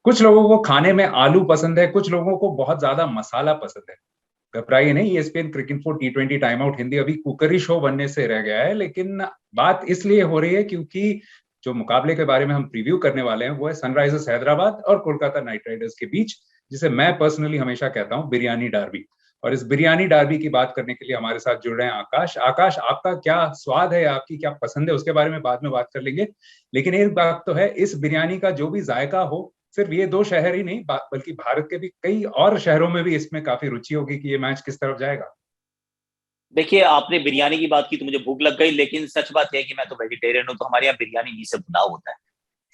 कुछ लोगों को खाने में आलू पसंद है, कुछ लोगों को बहुत ज्यादा मसाला पसंद है। घबराइए नहीं, ESPN cricket for T20 time out Hindi अभी कुकरी शो बनने से रह गया है, लेकिन बात इसलिए हो रही है क्योंकि जो मुकाबले के बारे में हम प्रीव्यू करने वाले हैं वो है सनराइजर्स हैदराबाद और कोलकाता नाइट राइडर्स के बीच, जिसे मैं पर्सनली हमेशा कहता हूं बिरयानी डार्बी। और इस बिरयानी डार्बी की बात करने के लिए हमारे साथ जुड़ रहे हैं आकाश। आकाश, आपका क्या स्वाद है, आपकी क्या पसंद है, उसके बारे में बाद में बात कर लेंगे। लेकिन एक बात तो है, इस बिरयानी का जो भी जायका हो, सिर्फ ये दो शहर ही नहीं बल्कि भारत के भी कई और शहरों में भी इसमें काफी रुचि होगी कि ये मैच किस तरफ जाएगा। देखिए, आपने बिरयानी की बात की तो मुझे भूख लग गई, लेकिन सच बात है कि मैं तो वेजिटेरियन हूँ, तो हमारे यहाँ बिरयानी नहीं से पुलाव होता है।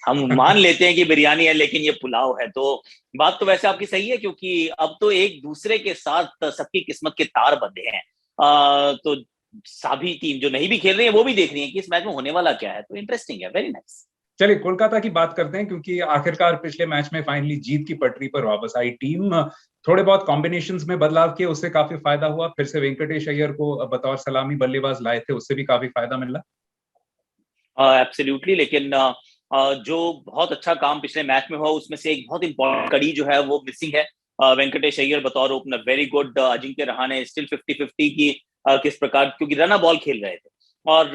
हम मान लेते हैं कि बिरयानी है, लेकिन ये पुलाव है। तो बात तो वैसे आपकी सही है, क्योंकि अब तो एक दूसरे के साथ सबकी किस्मत के तार बंधे हैं। तो सभी टीम जो नहीं भी खेल रही है वो भी देख रही है कि इस मैच में होने वाला क्या है। तो इंटरेस्टिंग है, वेरी नाइस। चलिए कोलकाता की बात करते हैं, क्योंकि आखिरकार पिछले मैच में फाइनली जीत की पटरी पर वापस आई टीम। थोड़े बहुत कॉम्बिनेशंस में बदलाव किए, उससे काफी फायदा हुआ। फिर से वेंकटेश अय्यर को बतौर सलामी बल्लेबाज लाए थे, उससे भी काफी फायदा मिला। एब्सोल्युटली, लेकिन जो बहुत अच्छा काम पिछले मैच में हुआ उसमें से एक बहुत इंपॉर्टेंट कड़ी जो है वो मिसिंग है। वेंकटेश अय्यर बतौर opener very good. Ajinkya Rahane still 50-50 की किस प्रकार, क्योंकि रन बॉल खेल रहे थे। और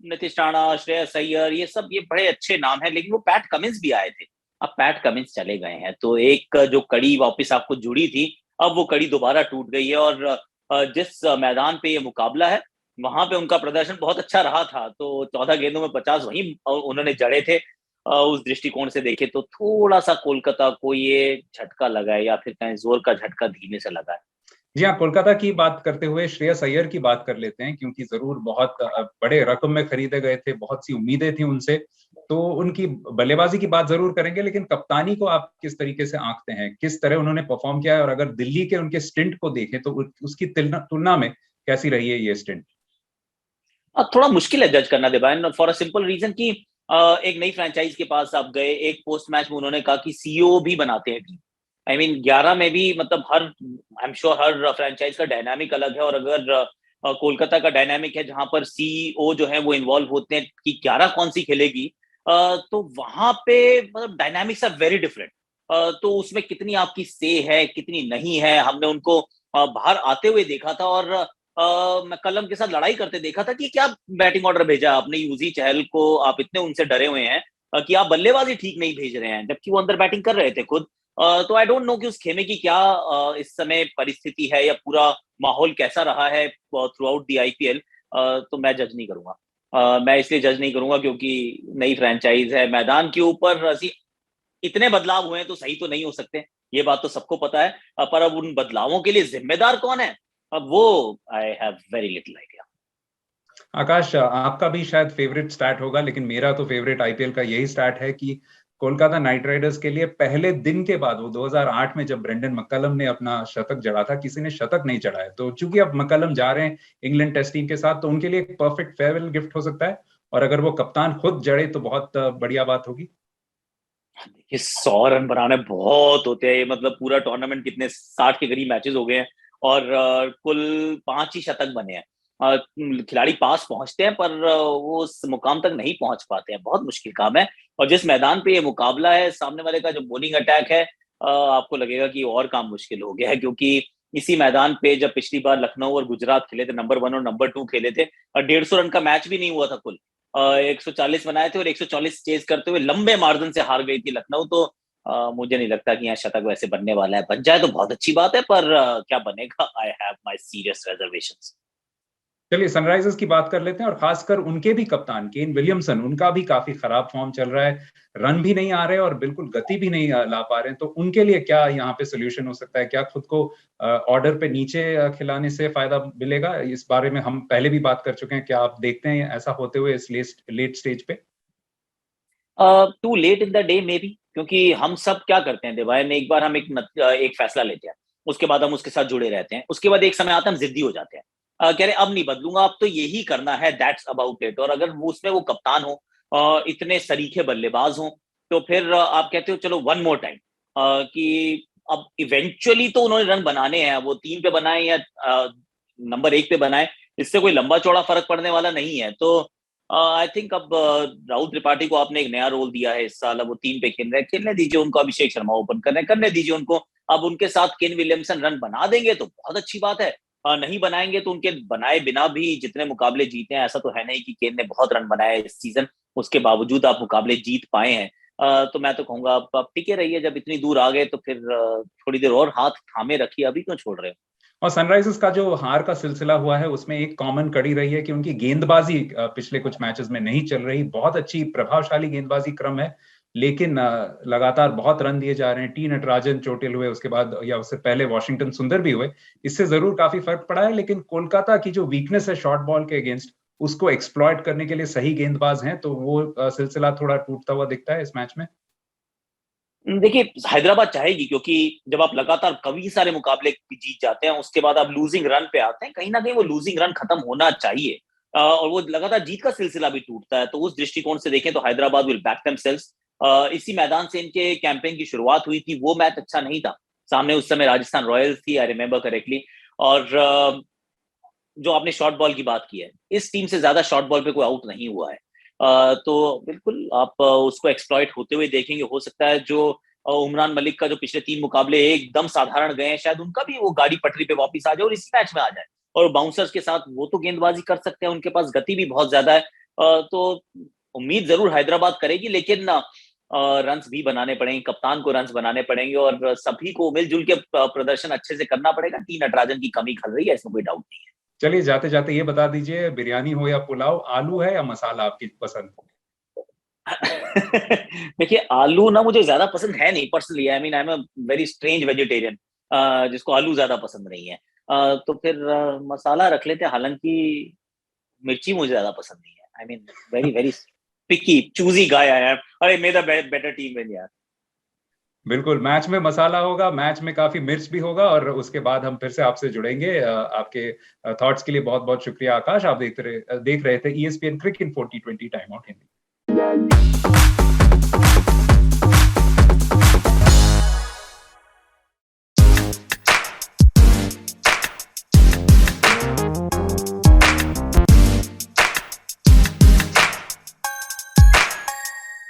नीतीश राणा, श्रेयस अय्यर, ये बड़े अच्छे नाम हैं, लेकिन वो पैट कमिंस भी आए थे। अब पैट कमिंस चले गए हैं, तो एक जो कड़ी वापस आपको जुड़ी थी, अब वो कड़ी दोबारा टूट गई है। और जिस मैदान पे ये मुकाबला है वहां पे उनका प्रदर्शन बहुत अच्छा रहा था। तो 14 गेंदों में 50 वहीं उन्होंने जड़े थे। उस दृष्टिकोण से देखे तो थोड़ा सा कोलकाता को ये झटका लगा है, या फिर कहीं जोर का झटका धीमे से लगा है। जी हाँ, कोलकाता की बात करते हुए श्रेयस अय्यर की बात कर लेते हैं, क्योंकि जरूर बहुत बड़े रकम में खरीदे गए थे, बहुत सी उम्मीदें थी उनसे। तो उनकी बल्लेबाजी की बात जरूर करेंगे, लेकिन कप्तानी को आप किस तरीके से आंकते हैं, किस तरह उन्होंने परफॉर्म किया है, और अगर दिल्ली के उनके स्टिंट को देखें तो उसकी तुलना में कैसी रही है ये स्टिंट। थोड़ा मुश्किल है जज करना देवान, फॉर अ सिंपल रीजन कि एक नई फ्रेंचाइज के पास आप गए, एक पोस्ट मैच में उन्होंने कहा कि सीईओ भी बनाते हैं टीम। आई मीन 11 में भी, मतलब हर, आई एम श्योर हर फ्रेंचाइज का डायनामिक अलग है। और अगर कोलकाता का डायनामिक है जहां पर सीईओ जो है वो इन्वॉल्व होते हैं कि 11 कौन सी खेलेगी, तो वहां पे मतलब डायनामिक्स आर वेरी डिफरेंट। तो उसमें कितनी आपकी से है, कितनी नहीं है, हमने उनको बाहर आते हुए देखा था। और मैकलम के साथ लड़ाई करते देखा था कि क्या बैटिंग ऑर्डर भेजा आपने यूजी चहल को, आप इतने उनसे डरे हुए हैं कि आप बल्लेबाजी ठीक नहीं भेज रहे हैं, जबकि वो अंदर बैटिंग कर रहे थे खुद। तो आई डोंट नो कि उस खेमे की क्या इस समय परिस्थिति है, या पूरा माहौल कैसा रहा है थ्रू आउट दी आईपीएल। तो मैं जज नहीं करूंगा। मैं इसलिए जज नहीं करूंगा क्योंकि नई फ्रेंचाइज है, मैदान के ऊपर इतने बदलाव हुए हैं तो सही तो नहीं हो सकते, ये बात तो सबको पता है। पर अब उन बदलावों के लिए जिम्मेदार कौन है, अब वो I have very little idea. Akash, आपका भी शायद फेवरेट स्टैट होगा, लेकिन मेरा तो फेवरेट आईपीएल का यही स्टैट है कि कोलकाता नाइट राइडर्स के लिए पहले दिन के बाद, वो 2008 में जब ब्रेंडन मक्कलम ने अपना शतक जड़ा था, किसी ने शतक नहीं चढ़ा है। तो चूंकि अब मक्कलम जा रहे हैं इंग्लैंड टेस्ट टीम के साथ, तो उनके लिए एक परफेक्ट फेयरवेल गिफ्ट हो सकता है। और अगर वो कप्तान खुद जड़े तो बहुत बढ़िया बात होगी। ये 100 रन बनाने बहुत होते हैं, मतलब पूरा टूर्नामेंट कितने 60 के करीब मैचेस हो गए हैं, और कुल 5 ही शतक बने हैं। खिलाड़ी पास पहुंचते हैं पर वो उस मुकाम तक नहीं पहुंच पाते हैं, बहुत मुश्किल काम है। और जिस मैदान पे ये मुकाबला है, सामने वाले का जो बॉलिंग अटैक है, आपको लगेगा कि और काम मुश्किल हो गया है। क्योंकि इसी मैदान पे जब पिछली बार लखनऊ और गुजरात खेले थे, नंबर 1 और नंबर 2 खेले थे, और 150 रन का मैच भी नहीं हुआ था कुल। 140 बनाए थे और 140 चेज करते हुए लंबे मार्जिन से हार गई थी लखनऊ। तो मुझे नहीं लगता कि यहाँ शतक वैसे बनने वाला है। बन जाए तो बहुत अच्छी बात है, पर क्या बनेगा, I have my serious reservations. चलिए सनराइजर्स की बात कर लेते हैं, और खासकर उनके भी कप्तान केन विलियमसन, उनका भी काफी खराब फॉर्म चल रहा है। रन भी नहीं आ रहे और बिल्कुल गति भी नहीं ला पा रहे हैं। तो उनके लिए क्या यहाँ पे सोल्यूशन हो सकता है? क्या खुद को ऑर्डर पे नीचे खिलाने से फायदा मिलेगा? इस बारे में हम पहले भी बात कर चुके हैं। क्या आप देखते हैं ऐसा होते हुए इस लेट स्टेज पे? Too late in the day maybe, क्योंकि हम सब क्या करते हैं देवायन, एक बार हम एक फैसला लेते हैं, उसके बाद हम उसके साथ जुड़े रहते हैं, उसके बाद एक समय आता है हम जिद्दी हो जाते हैं। कह रहे अब नहीं बदलूंगा, अब तो यही करना है, दैट्स अबाउट इट। और अगर वो उसमें वो कप्तान हो, इतने सरीखे बल्लेबाज हो, तो फिर आप कहते हो चलो वन मोर टाइम, कि अब इवेंचुअली तो उन्होंने रन बनाने हैं, वो 3 पे बनाए या नंबर 1 पे बनाए, इससे कोई लंबा चौड़ा फर्क पड़ने वाला नहीं है। तो आई थिंक अब राहुल त्रिपाठी को आपने एक नया रोल दिया है इस साल, अब वो 3 पे खेल रहे हैं, खेलने दीजिए उनको। अभिषेक शर्मा ओपन कर रहे हैं, करने दीजिए उनको। अब उनके साथ केन विलियमसन रन बना देंगे तो बहुत अच्छी बात है, नहीं बनाएंगे तो उनके बनाए बिना भी जितने मुकाबले जीते हैं, ऐसा तो है नहीं कि केन ने बहुत रन बनाए इस सीजन, उसके बावजूद आप मुकाबले जीत पाए हैं। तो मैं तो कहूंगा आप टिके रहिए, जब इतनी दूर आ गए तो फिर थोड़ी देर और हाथ थामे रखिए, अभी क्यों छोड़ रहे हो। और सनराइजर्स का जो हार का सिलसिला हुआ है उसमें एक कॉमन कड़ी रही है कि उनकी गेंदबाजी पिछले कुछ मैचेस में नहीं चल रही। बहुत अच्छी प्रभावशाली गेंदबाजी क्रम है, लेकिन लगातार बहुत रन दिए जा रहे हैं। टी नटराजन चोटिल हुए, उसके बाद या उससे पहले वॉशिंगटन सुंदर भी हुए, इससे जरूर काफी फर्क पड़ा है। लेकिन कोलकाता की जो वीकनेस है शॉर्ट बॉल के अगेंस्ट, उसको एक्सप्लॉइट करने के लिए सही गेंदबाज हैं, तो वो सिलसिला थोड़ा टूटता हुआ दिखता है इस मैच में। देखिए हैदराबाद चाहेगी, क्योंकि जब आप लगातार कई सारे मुकाबले जीत जाते हैं, उसके बाद आप लूजिंग रन पे आते हैं, कहीं ना कहीं वो लूजिंग रन खत्म होना चाहिए, और वो लगातार जीत का सिलसिला भी टूटता है। तो उस दृष्टिकोण से देखें तो हैदराबाद विल बैक देमसेल्व्स। इसी मैदान से इनके कैंपेन की शुरुआत हुई थी, वो मैच अच्छा नहीं था। सामने उस समय राजस्थान रॉयल्स थी, आई रिमेम्बर करेक्टली। और जो आपने शॉर्ट बॉल की बात की है, इस टीम से ज्यादा शॉर्ट बॉल पे कोई आउट नहीं हुआ है। तो बिल्कुल आप उसको एक्सप्लॉइट होते हुए देखेंगे। हो सकता है जो उमरान मलिक का जो पिछले 3 मुकाबले एकदम साधारण गए हैं, शायद उनका भी वो गाड़ी पटरी पे वापस आ जाए और इसी मैच में आ जाए। और बाउंसर्स के साथ वो तो गेंदबाजी कर सकते हैं, उनके पास गति भी बहुत ज्यादा है। तो उम्मीद जरूर हैदराबाद करेगी, लेकिन रन्स भी बनाने पड़ेंगे, कप्तान को रन्स बनाने पड़ेंगे, और सभी को मिलजुल के प्रदर्शन अच्छे से करना पड़ेगा। टी नटराजन की कमी खल रही है, इसमें कोई डाउट नहीं है। चलिए जाते जाते ये बता दीजिए, बिरयानी हो या पुलाव, आलू है या मसाला आपकी पसंद? देखिए आलू ना मुझे ज्यादा पसंद है नहीं personally, I mean I am a very strange vegetarian जिसको आलू ज्यादा पसंद नहीं है। तो फिर मसाला रख लेते हैं, हालांकि मिर्ची मुझे ज्यादा पसंद नहीं है। I mean very very picky choosy guy I am. अरे may the better team win यार। बिल्कुल, मैच में मसाला होगा, मैच में काफी मिर्च भी होगा, और उसके बाद हम फिर से आपसे जुड़ेंगे। आपके थॉट्स के लिए बहुत बहुत शुक्रिया आकाश। आप देख रहे थे ESPN cricket 4020 time out Hindi.